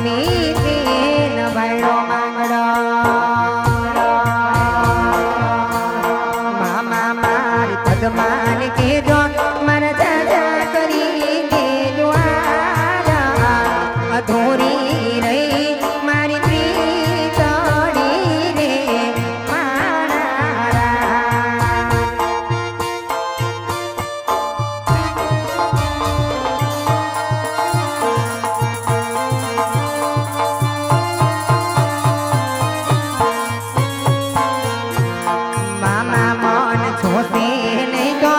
મીતે ન ભાઈડો માંગડો મામા મારી પદમાન કેજો મારા ચાચા કરી દેજો અધૂરી રહી મારી પ્રીતડી રે મારા મામા મન છોસે નહીં તો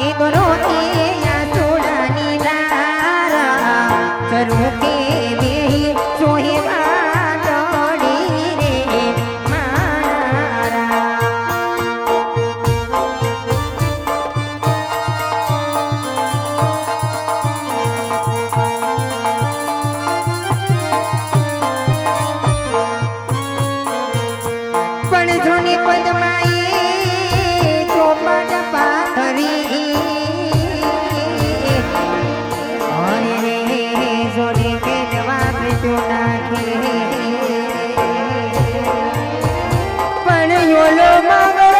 એક રોટી ચોડાની દારા ચરું કે બેહી સોહે વાદળી રે મારા પણ જોની પદમાઈ ચોપટ પાથરી અરે રે જોની કેવા પ્રીતો નાખે પણ યોલો માંગો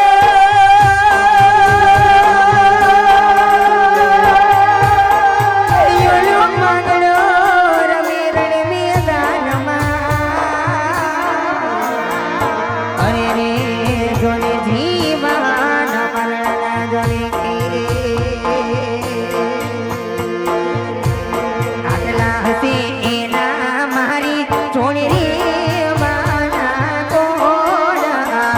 યોલો માંગડો રમે રણ મેદાનમાં અરે રે જોને જીવાન મરણના જોને આટલા હસે એના મારી જોડે રે માના તોડા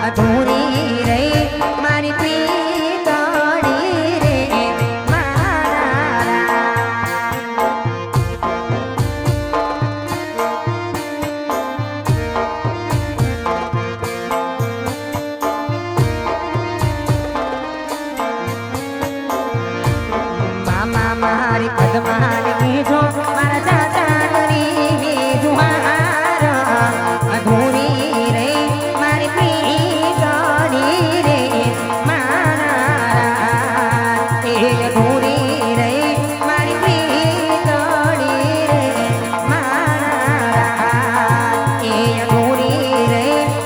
અધૂરી રહી મારી પ્રીતડી રે મારા મામા મારી પદમાન કીજો મારા ચાચા કરી જુહાર અધૂરી રે મારી પ્રીતડી રે મારા એ અધૂરી રે મારી પ્રીતડી રે મારા એ અધૂરી રે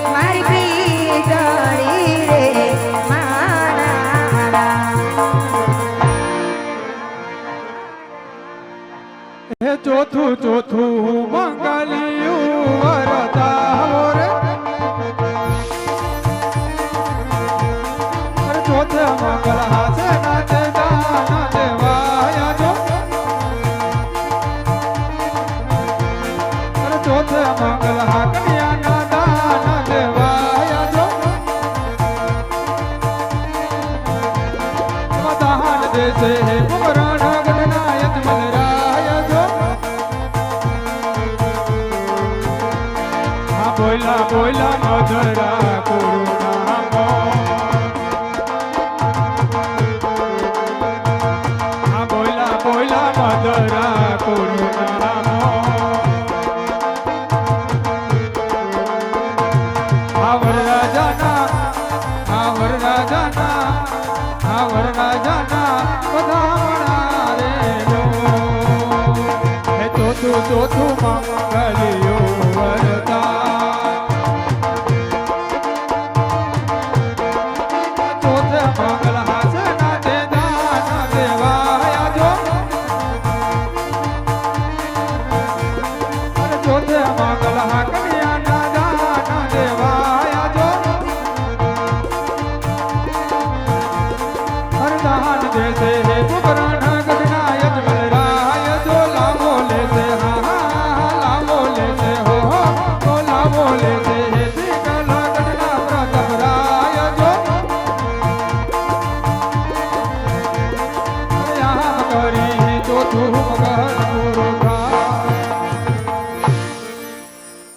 મારી પ્રીતડી રે મારા હે ચોથું ચોથું મંગલિયું વરતાવો રે અરે ચોથે મંગલ હાથે નાચે દાના દેવાયા જો અરે ચોથે મંગલ હાકનિયા ના દાના દેવાયા જો મદાન દેશે હે કુમરણ ગણના યજમલરાય જો બોલા બોલા મધરા કરુણા બોલા બોલા મધરા કરુણા આવર રાજાના બધામણા રે જો હે ચોથું ચોથું મંગલિયો વરતા ચોથે મંગલ હાસે નાચે દાના દેવાયા જો અરે ચોથે મંગલ હાક